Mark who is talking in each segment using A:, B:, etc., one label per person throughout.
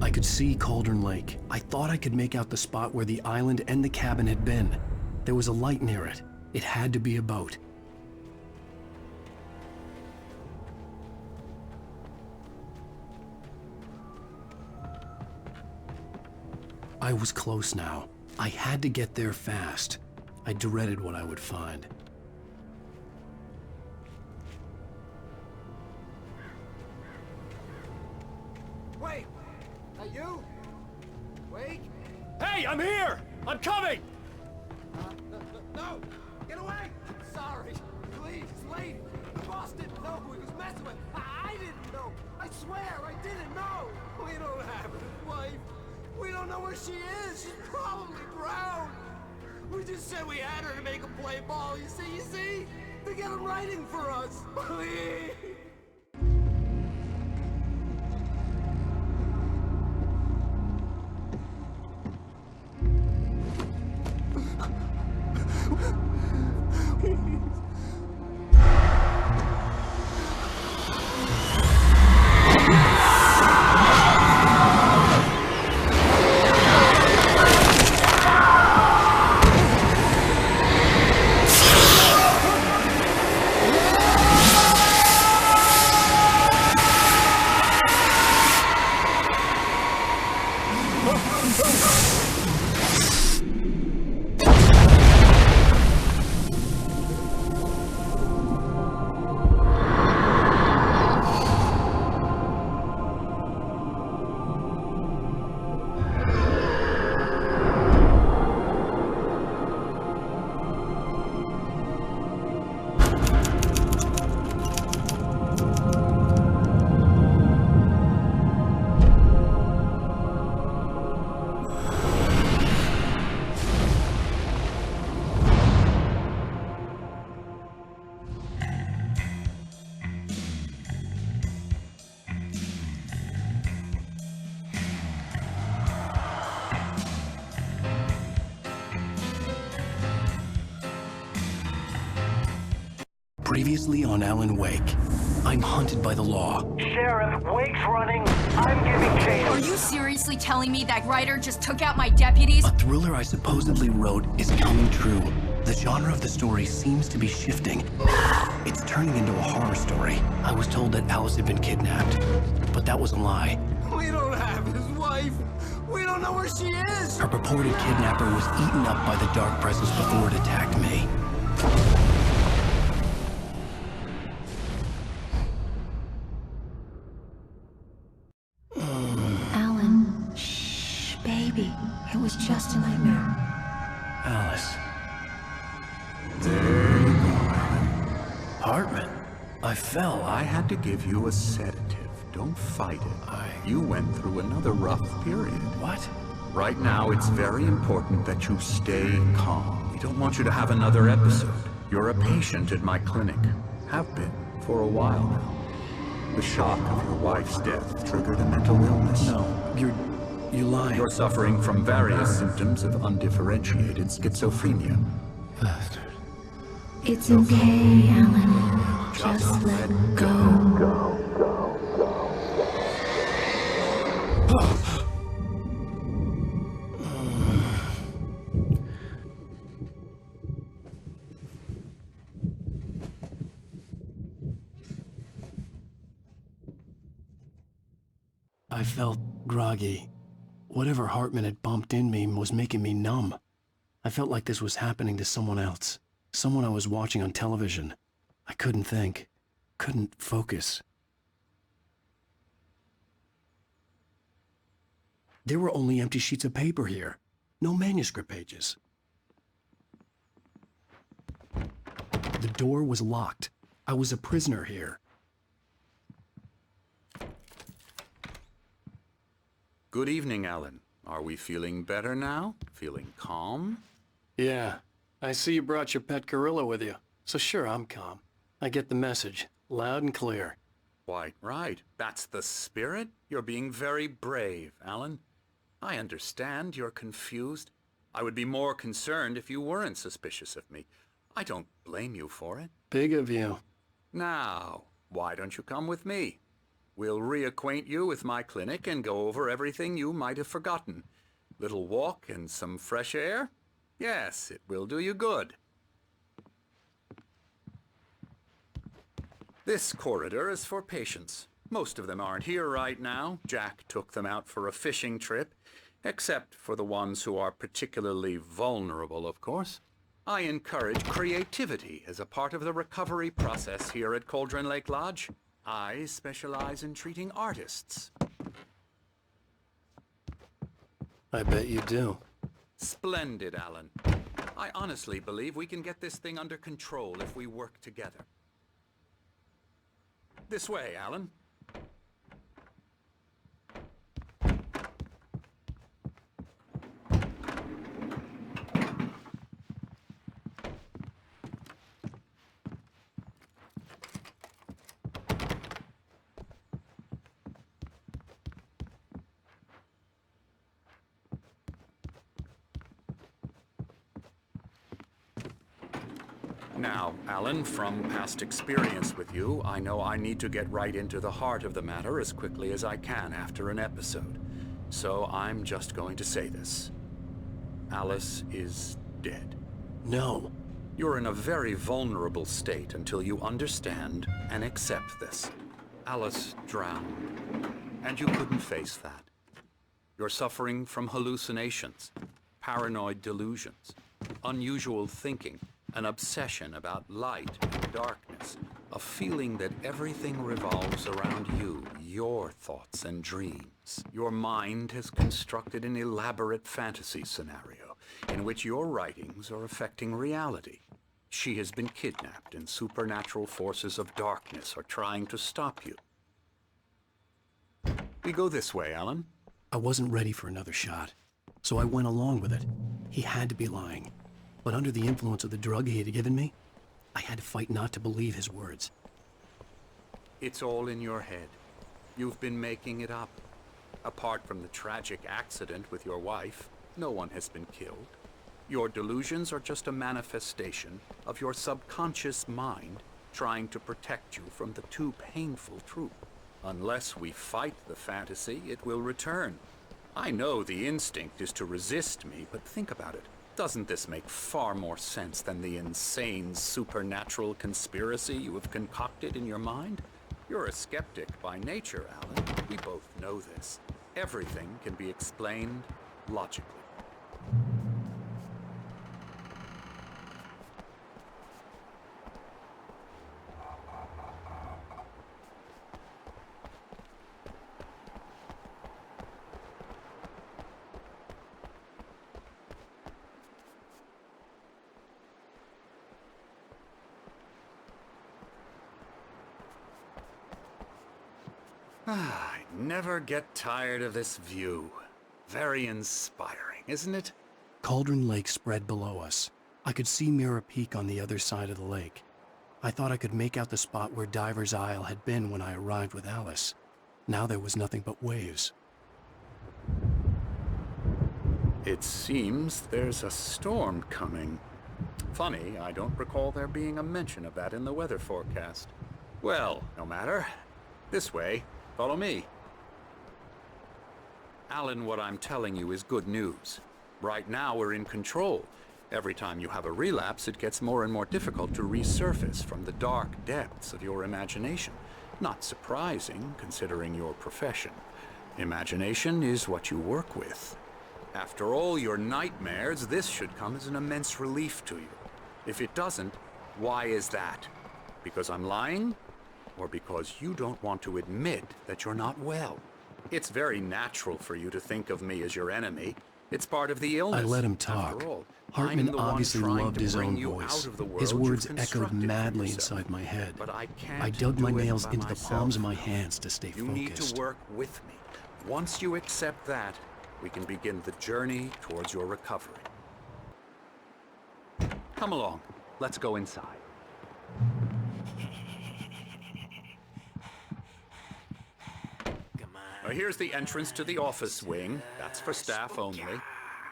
A: I could see Cauldron Lake. I thought I could make out the spot where the island and the cabin had been. There was a light near it. It had to be a boat. I was close now. I had to get there fast. I dreaded what I would find.
B: Wait! Are you? Wait!
C: Hey, I'm here! I'm coming!
B: No! Get away! Sorry! Please, lady! The boss didn't know who he was messing with! I didn't know! I swear, I didn't know! We don't have his wife! We don't know where she is! She's probably drowned! We just said we had her to make him play ball, you see? To get him writing for us! Please!
A: Previously on Alan Wake, I'm hunted by the law.
D: Sheriff, Wake's running. I'm giving chase.
E: Are you seriously telling me that writer just took out my deputies?
A: A thriller I supposedly wrote is coming true. The genre of the story seems to be shifting. It's turning into a horror story. I was told that Alice had been kidnapped, but that was a lie.
B: We don't have his wife! We don't know where she is!
A: Her purported kidnapper was eaten up by the dark presence before it attacked me.
F: Alan, shh, baby. It was just a nightmare.
A: Alice.
G: There you go.
A: Hartman. I fell.
G: I had to give you a sedative. Don't fight it. You went through another rough period.
A: What?
G: Right now, it's very important that you stay calm. We don't want you to have another episode. You're a patient at my clinic. Have been for a while now. The shock of your wife's death triggered a mental illness.
A: No, you're lying.
G: You're suffering from various symptoms of undifferentiated schizophrenia.
A: Bastard.
F: It's okay, Alan. Just let go.
A: I felt groggy. Whatever Hartman had bumped in me was making me numb. I felt like this was happening to someone else. Someone I was watching on television. I couldn't think. Couldn't focus. There were only empty sheets of paper here. No manuscript pages. The door was locked. I was a prisoner here.
G: Good evening, Alan. Are we feeling better now? Feeling calm?
A: Yeah. I see you brought your pet gorilla with you. So sure, I'm calm. I get the message. Loud and clear.
G: Quite right. That's the spirit. You're being very brave, Alan. I understand you're confused. I would be more concerned if you weren't suspicious of me. I don't blame you for it.
A: Big of you.
G: Now, why don't you come with me? We'll reacquaint you with my clinic and go over everything you might have forgotten. Little walk and some fresh air? Yes, it will do you good. This corridor is for patients. Most of them aren't here right now. Jack took them out for a fishing trip, except for the ones who are particularly vulnerable, of course. I encourage creativity as a part of the recovery process here at Cauldron Lake Lodge. I specialize in treating artists.
A: I bet you do.
G: Splendid, Alan. I honestly believe we can get this thing under control if we work together. This way, Alan. Now, Alan, from past experience with you, I know I need to get right into the heart of the matter as quickly as I can after an episode. So I'm just going to say this. Alice is dead.
A: No.
G: You're in a very vulnerable state until you understand and accept this. Alice drowned, and you couldn't face that. You're suffering from hallucinations, paranoid delusions, unusual thinking, an obsession about light and darkness, a feeling that everything revolves around you, your thoughts and dreams. Your mind has constructed an elaborate fantasy scenario in which your writings are affecting reality. She has been kidnapped and supernatural forces of darkness are trying to stop you. We go this way, Alan.
A: I wasn't ready for another shot, so I went along with it. He had to be lying. But under the influence of the drug he had given me, I had to fight not to believe his words.
G: It's all in your head. You've been making it up. Apart from the tragic accident with your wife, no one has been killed. Your delusions are just a manifestation of your subconscious mind trying to protect you from the too painful truth. Unless we fight the fantasy, it will return. I know the instinct is to resist me, but think about it. Doesn't this make far more sense than the insane supernatural conspiracy you have concocted in your mind? You're a skeptic by nature, Alan. We both know this. Everything can be explained logically. I never get tired of this view. Very inspiring, isn't it?
A: Cauldron Lake spread below us. I could see Mirror Peak on the other side of the lake. I thought I could make out the spot where Diver's Isle had been when I arrived with Alice. Now there was nothing but waves.
G: It seems there's a storm coming. Funny, I don't recall there being a mention of that in the weather forecast. Well, no matter. This way. Follow me. Alan, what I'm telling you is good news. Right now we're in control. Every time you have a relapse, it gets more and more difficult to resurface from the dark depths of your imagination. Not surprising, considering your profession. Imagination is what you work with. After all your nightmares, this should come as an immense relief to you. If it doesn't, why is that? Because I'm lying? Or because you don't want to admit that you're not well? It's very natural for you to think of me as your enemy. It's part of the illness.
A: I let him talk.
G: After all,
A: Hartman
G: I'm the one
A: obviously
G: trying
A: loved
G: to
A: his
G: bring
A: own
G: you
A: voice.
G: out of the world
A: His
G: you've
A: words echoed
G: constructed for
A: madly
G: yourself.
A: inside my head.
G: But I can't
A: I dug my
G: do it
A: nails
G: by
A: into the
G: myself.
A: palms of my hands to stay
G: You
A: focused.
G: need to work with me. Once you accept that, we can begin the journey towards your recovery. Come along. Let's go inside. Here's the entrance to the office wing. That's for staff only.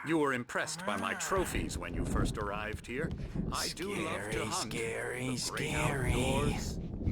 G: You were impressed by my trophies when you first arrived here. I do love to hunt.
A: Scary,
G: the great
A: scary.
G: outdoors,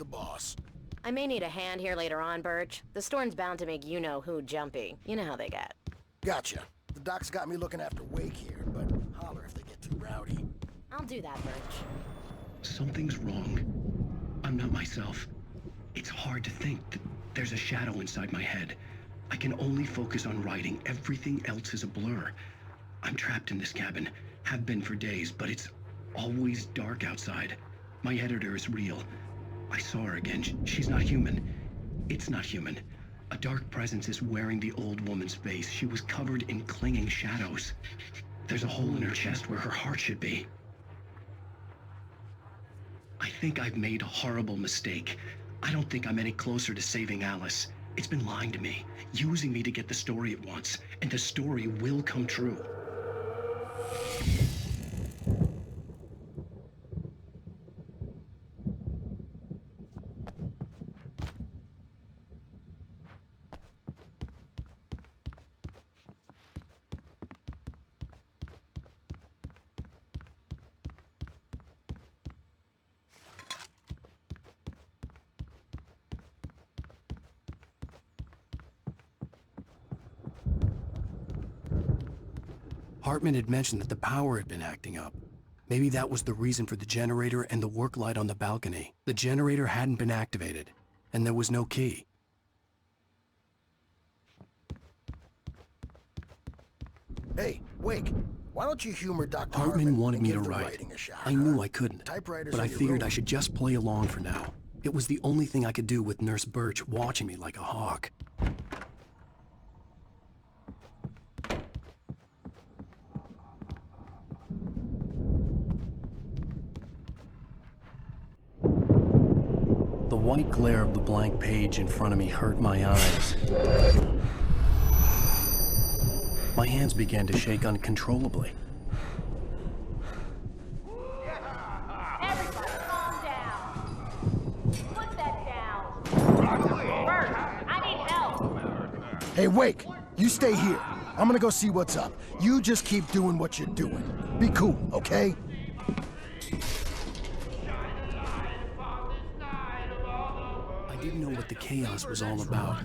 H: the boss.
I: I may need a hand here later on, Birch. The storm's bound to make you-know-who jumpy. You know how they get.
H: Gotcha. The doc's got me looking after Wake here, but holler if they get too rowdy.
I: I'll do that, Birch.
A: Something's wrong. I'm not myself. It's hard to think that there's a shadow inside my head. I can only focus on writing. Everything else is a blur. I'm trapped in this cabin. Have been for days, but it's always dark outside. My editor is real. I saw her again. She's not human. It's not human. A dark presence is wearing the old woman's face. She was covered in clinging shadows. There's a hole in her chest where her heart should be. I think I've made a horrible mistake. I don't think I'm any closer to saving Alice. It's been lying to me, using me to get the story it wants, and the story will come true. Hartman had mentioned that the power had been acting up. Maybe that was the reason for the generator and the work light on the balcony. The generator hadn't been activated, and there was no key.
H: Hey, Wake, why don't you humor Dr.
A: Hartman wanted
H: and
A: me
H: give
A: to
H: the
A: write.
H: writing a shot,
A: I knew I couldn't,
H: Typewriters
A: but I
H: in your
A: figured
H: room.
A: I should just play along for now. It was the only thing I could do with Nurse Birch watching me like a hawk. The white glare of the blank page in front of me hurt my eyes. My hands began to shake uncontrollably.
J: Everybody, calm down. Put that down. Bert, I need help.
H: Hey, Wake, you stay here. I'm gonna go see what's up. You just keep doing what you're doing. Be cool, okay?
A: I didn't know what the chaos was all about,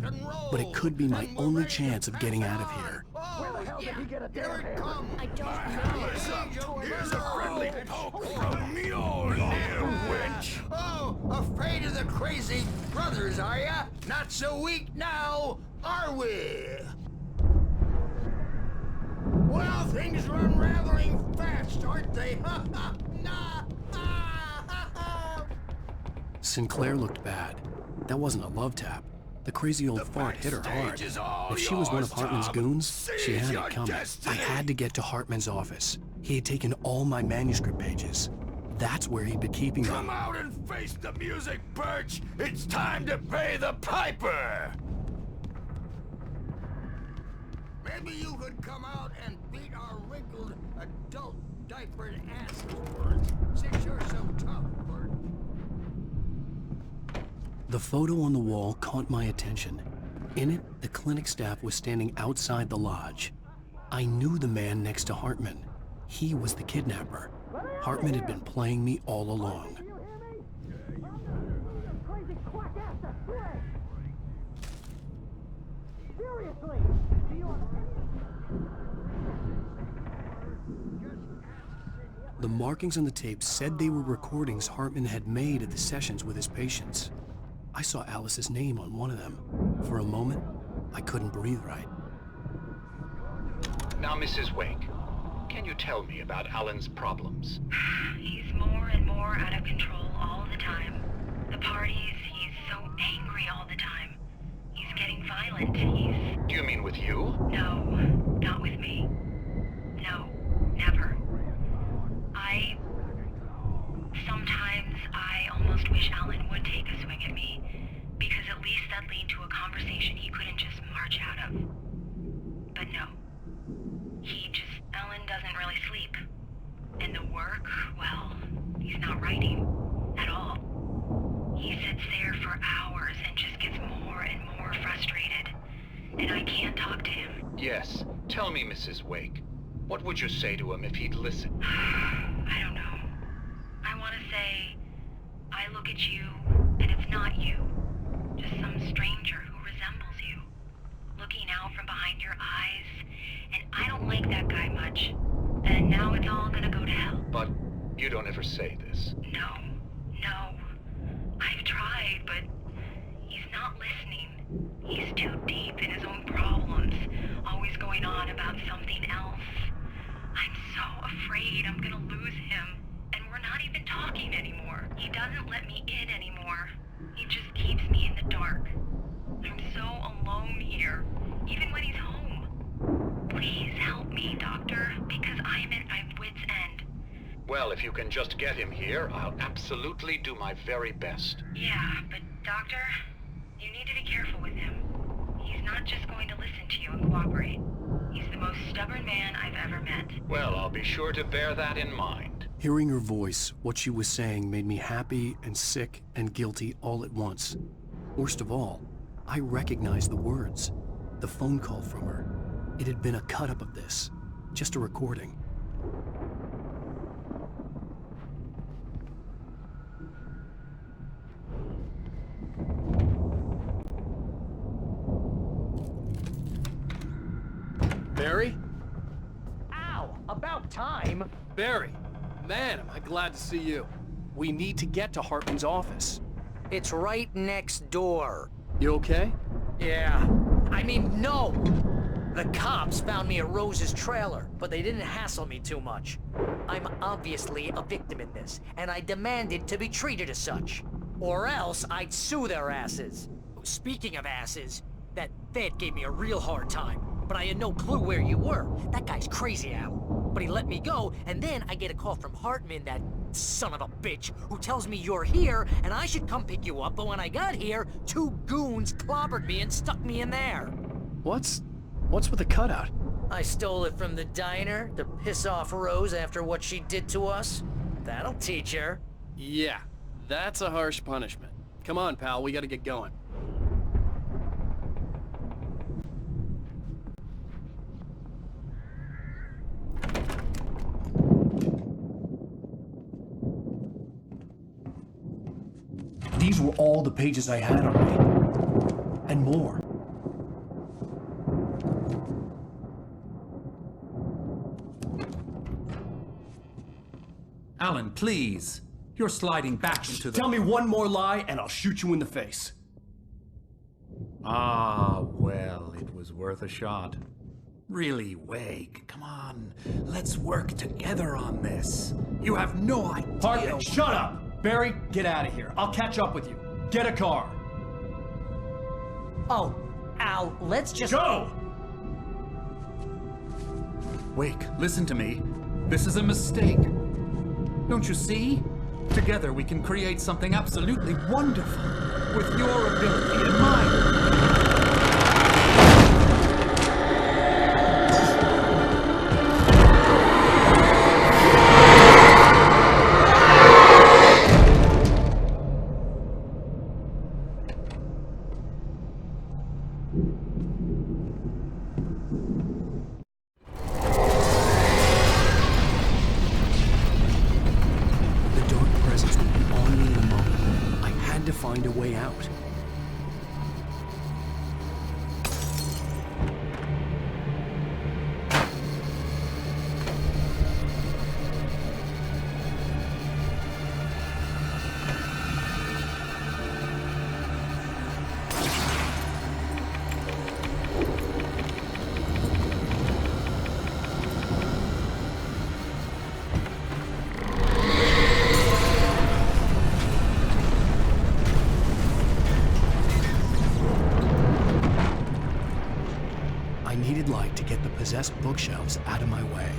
A: but it could be my only chance of getting out of here.
K: Where the hell did he get a damn hammer?
I: I don't know.
K: Here's a friendly poke from Mjolnir, witch. Oh, afraid of the crazy brothers, are ya? Not so weak now, are we? Well, things are unraveling fast, aren't they?
A: Sinclair looked bad. That wasn't a love tap. The crazy old fart hit her hard. If she was one of Hartman's goons, she had it coming. I had to get to Hartman's office. He had taken all my manuscript pages. That's where he'd been keeping them.
L: Come out and face the music, Birch! It's time to pay the piper!
K: Maybe you could come out and beat our wrinkled adult diapered asses for us, since you're so tough, Bert.
A: The photo on the wall caught my attention. In it, the clinic staff was standing outside the lodge. I knew the man next to Hartman. He was the kidnapper. Hartman had been playing me all along. The markings on the tape said they were recordings Hartman had made at the sessions with his patients. I saw Alice's name on one of them. For a moment, I couldn't breathe right.
M: Now, Mrs. Wake, can you tell me about Alan's problems?
F: He's more and more out of control all the time. The parties, he's so angry all the time. He's getting violent.
M: Do you mean with you?
F: No, not with me. No, never. Sometimes I almost wish Alan would take a swing at me, because at least that'd lead to a conversation he couldn't just march out of. But no. Alan doesn't really sleep. And the work, well, he's not writing at all. He sits there for hours and just gets more and more frustrated. And I can't talk to him.
M: Yes. Tell me, Mrs. Wake. What would you say to him if he'd listen?
F: I don't know. I want to say, I look at you, and it's your eyes, and I don't like that guy much. And now it's all gonna go to hell.
M: But you don't ever say this.
F: No. I've tried, but he's not listening. He's too deep in his own problems, always going on about something else. I'm so afraid I'm gonna lose him, and we're not even talking anymore. He doesn't let me in anymore. He just keeps me in the dark. I'm so alone here, even when he's home. Please help me, Doctor, because I'm at my wit's end.
M: Well, if you can just get him here, I'll absolutely do my very best.
F: Yeah, but Doctor, you need to be careful with him. He's not just going to listen to you and cooperate. He's the most stubborn man I've ever met.
M: Well, I'll be sure to bear that in mind.
A: Hearing her voice, what she was saying made me happy and sick and guilty all at once. Worst of all, I recognized the words. The phone call from her. It had been a cut-up of this. Just a recording.
C: Barry?
N: Ow! About time!
C: Barry! Man, am I glad to see you. We need to get to Hartman's office.
N: It's right next door.
C: You okay?
N: Yeah. I mean, no! The cops found me at Rose's trailer, but they didn't hassle me too much. I'm obviously a victim in this, and I demanded to be treated as such. Or else I'd sue their asses. Speaking of asses, that Fed gave me a real hard time, but I had no clue where you were. That guy's crazy, Al. But he let me go, and then I get a call from Hartman, that son of a bitch, who tells me you're here, and I should come pick you up, but when I got here, 2 goons clobbered me and stuck me in there.
A: What's with the cutout?
N: I stole it from the diner to piss off Rose after what she did to us. That'll teach her.
C: Yeah, that's a harsh punishment. Come on, pal, we gotta get going.
A: These were all the pages I had on me. And more.
G: Alan, please. You're sliding back into the...
A: Tell me one more lie and I'll shoot you in the face.
G: Ah, well, it was worth a shot. Really, Wake, come on. Let's work together on this. You have no idea...
A: Hartman, shut up! Barry, get out of here. I'll catch up with you. Get a car.
N: Oh, Al, let's just...
A: Go!
G: Wake, listen to me. This is a mistake. Don't you see? Together we can create something absolutely wonderful. With your ability and mine.
A: Find a way out. I needed light to get the possessed bookshelves out of my way.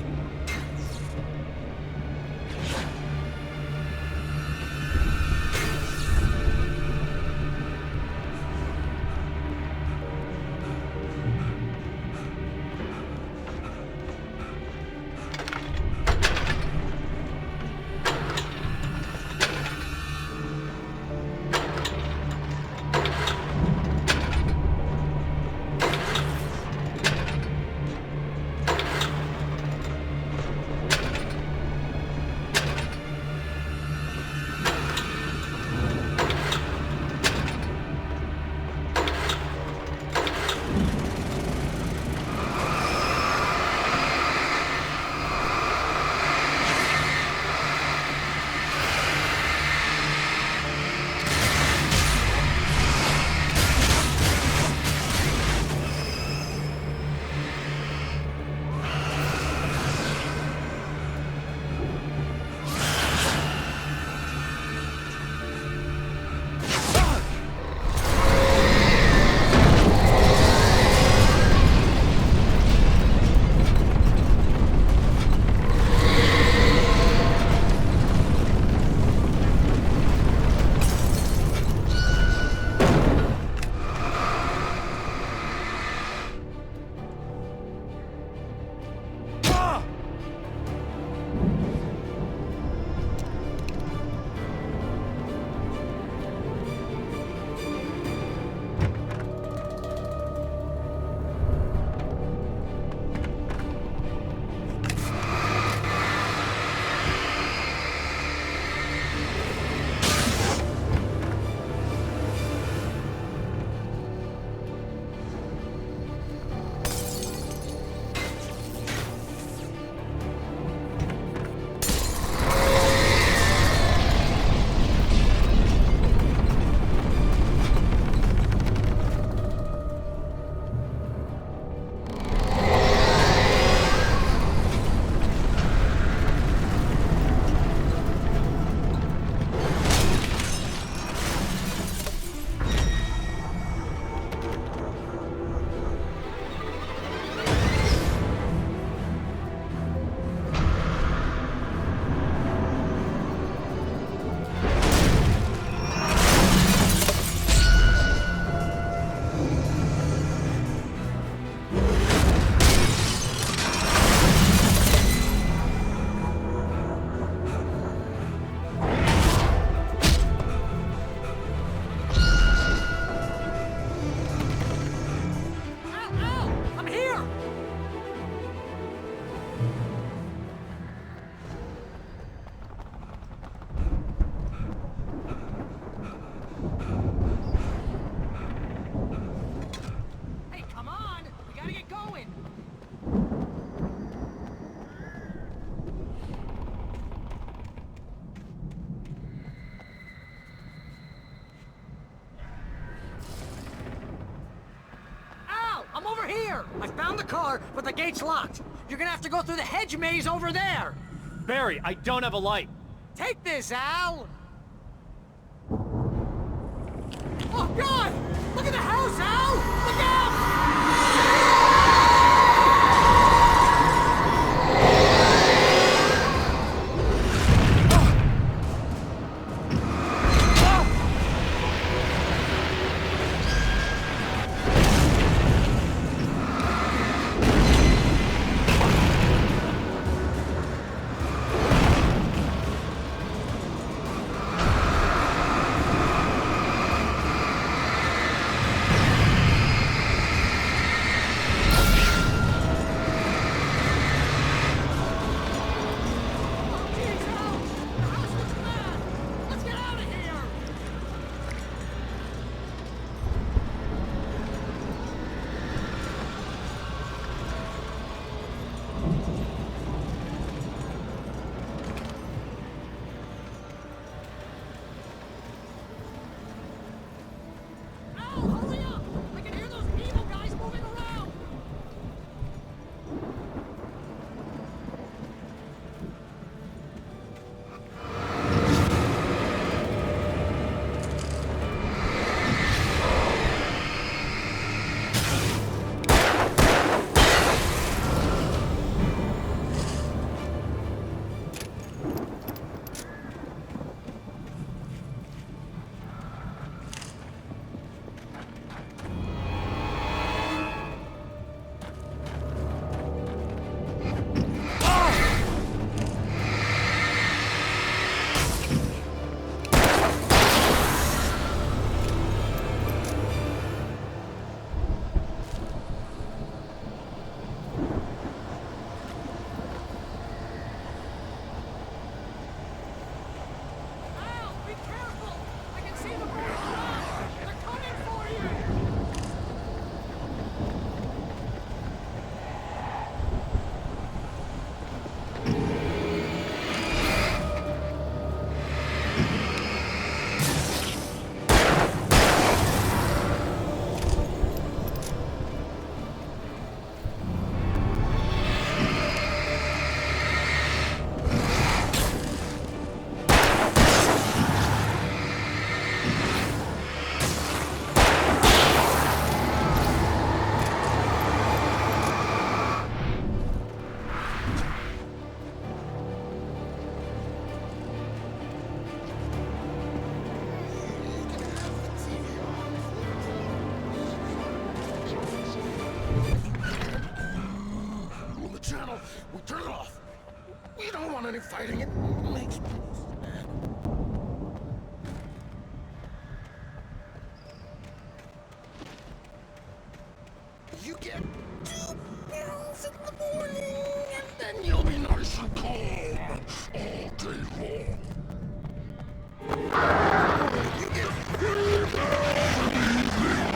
N: here! I found the car, but the gate's locked. You're gonna have to go through the hedge maze over there.
C: Barry, I don't have a light.
N: Take this, Al! Oh, God! Look at the house, Al! Look out!
O: We turn it off. We don't want any fighting. It makes me sad. You get 2 pills in the morning, and then you'll be nice and calm all day long. You get 3 pills in the evening.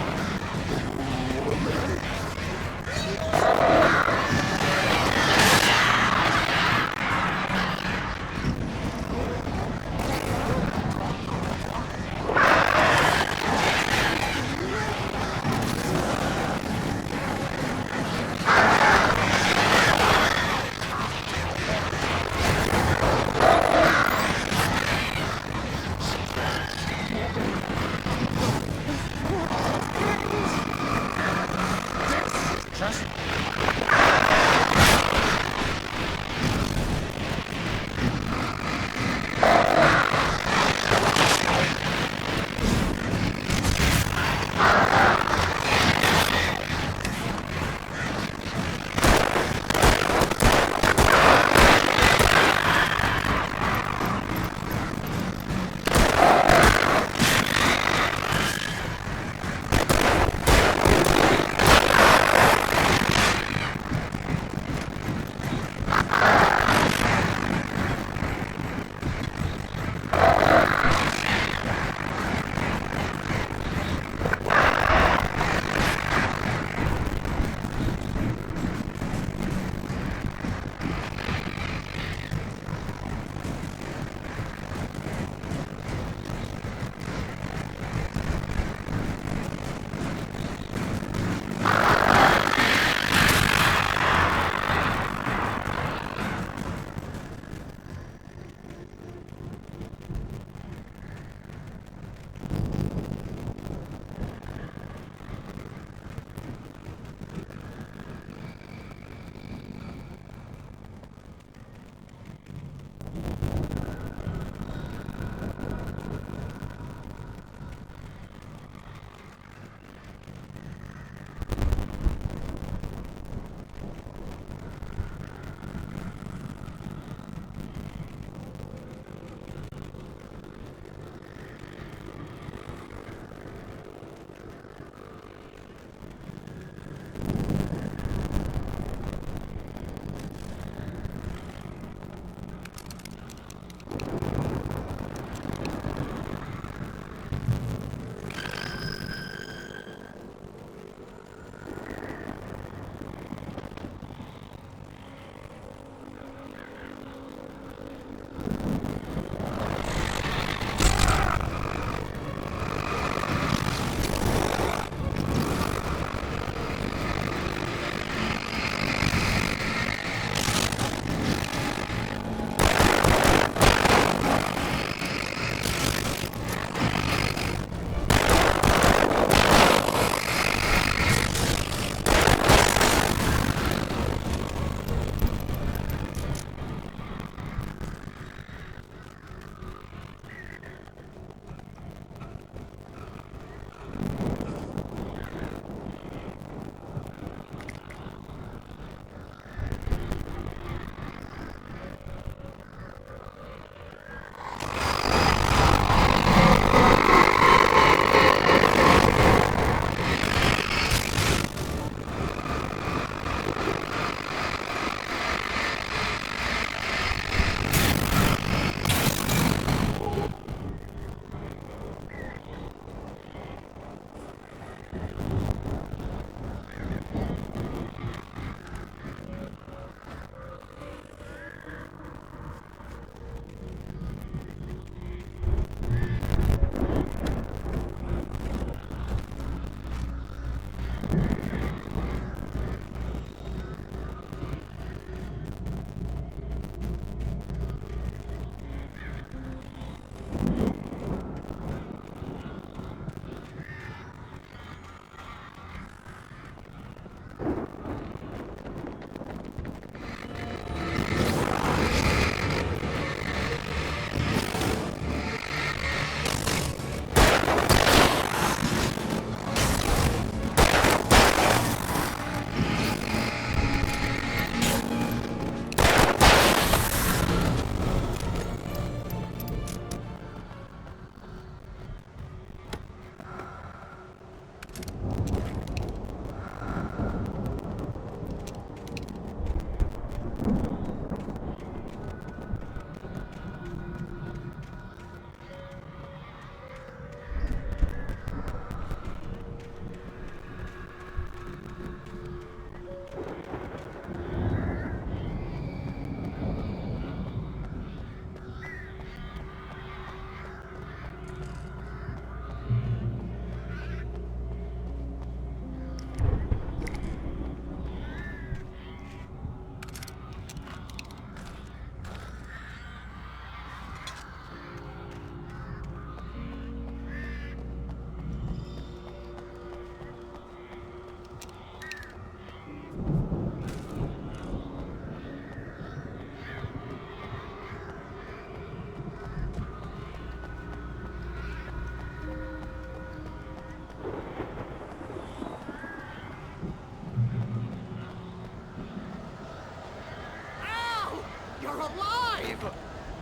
N: alive!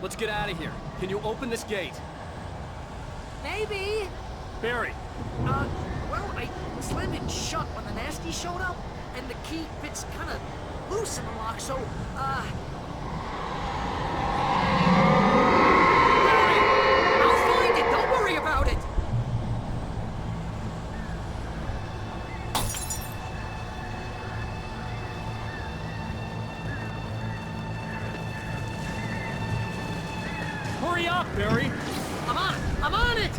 C: Let's get out of here. Can you open this gate?
N: Maybe.
C: Barry.
N: Well, I slammed it shut when the nasty showed up, and the key fits kind of loose in the lock, so, Barry, I'll find it, don't worry about it!
C: Hurry up, Barry!
N: I'm on it!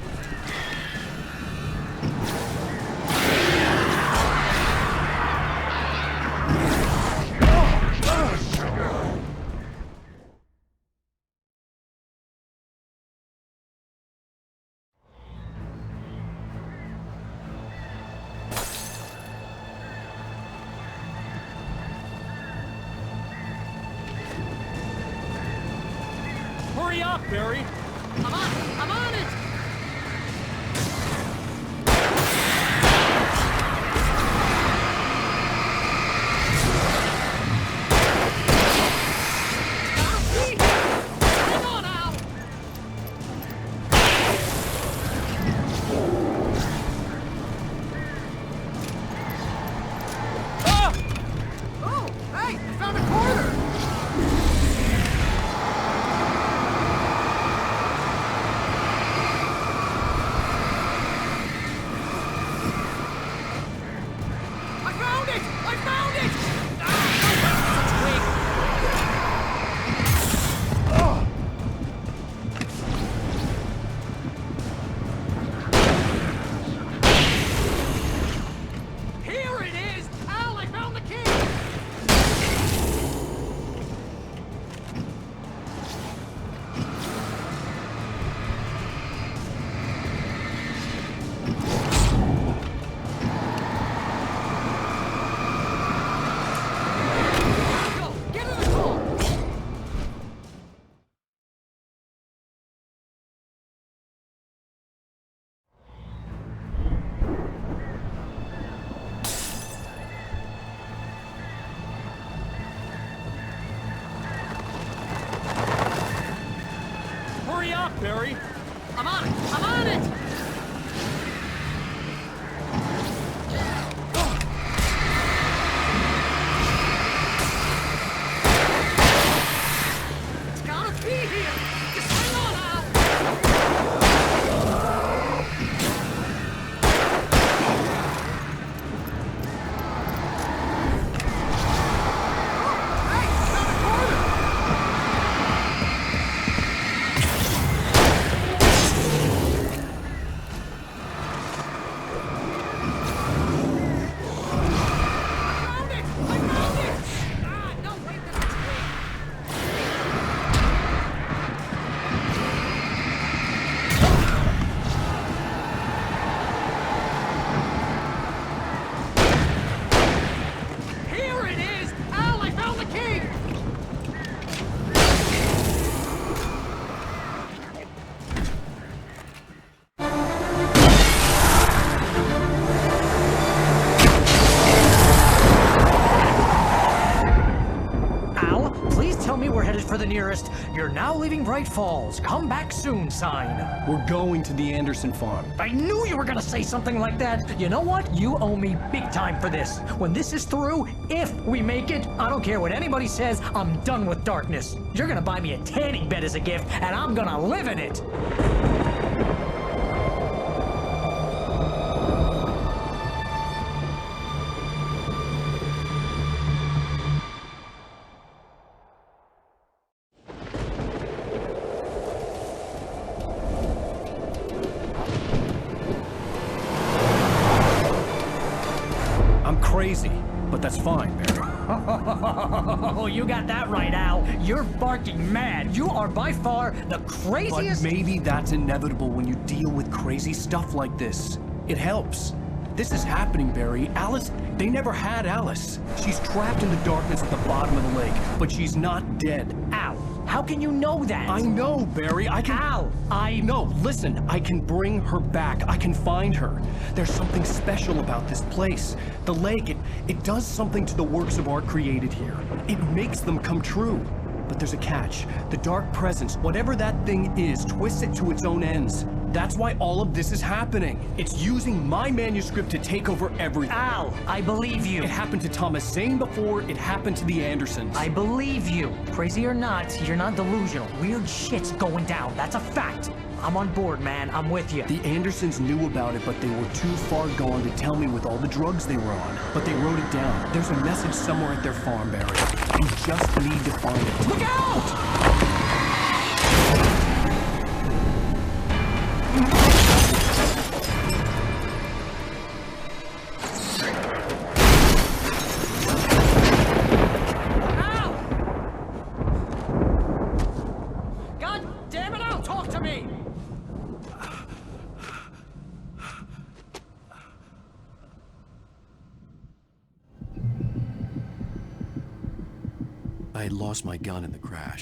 C: Hurry up, Barry!
N: I'm on it! Hang on, Al!
C: Ah!
N: Oh, hey, I found a corner!
C: Hurry up, Barry!
N: I'm on it! It's gotta be here! Just hang on, Al! Hey, found a corner! Here it is! Al, I found the key! Al, please tell me we're headed for the nearest "You're now leaving Bright Falls. Come back soon" sign.
A: We're going to the Anderson farm.
N: I knew you were gonna say something like that. You know what? You owe me big time for this. When this is through, if we make it, I don't care what anybody says, I'm done with darkness. You're gonna buy me a tanning bed as a gift, and I'm gonna live in it.
A: I'm crazy, but that's fine, Barry.
N: Oh, you got that right, Al. You're barking mad. You are by far the craziest—
A: But maybe that's inevitable when you deal with crazy stuff like this. It helps. This is happening, Barry. Alice, they never had Alice. She's trapped in the darkness at the bottom of the lake, but she's not dead.
N: Al, how can you know that?
A: I know, Barry. I can—
N: Al,
A: No, listen. I can bring her back. I can find her. There's something special about this place. The lake, it does something to the works of art created here. It makes them come true. But there's a catch. The Dark Presence, whatever that thing is, twists it to its own ends. That's why all of this is happening. It's using my manuscript to take over everything.
N: Al, I believe you.
A: It happened to Thomas Zane before it happened to the Andersons.
N: I believe you. Crazy or not, you're not delusional. Weird shit's going down. That's a fact. I'm on board, man. I'm with you.
A: The Andersons knew about it, but they were too far gone to tell me with all the drugs they were on. But they wrote it down. There's a message somewhere at their farm, Barry. You just need to find it.
N: Look out!
A: I had lost my gun in the crash.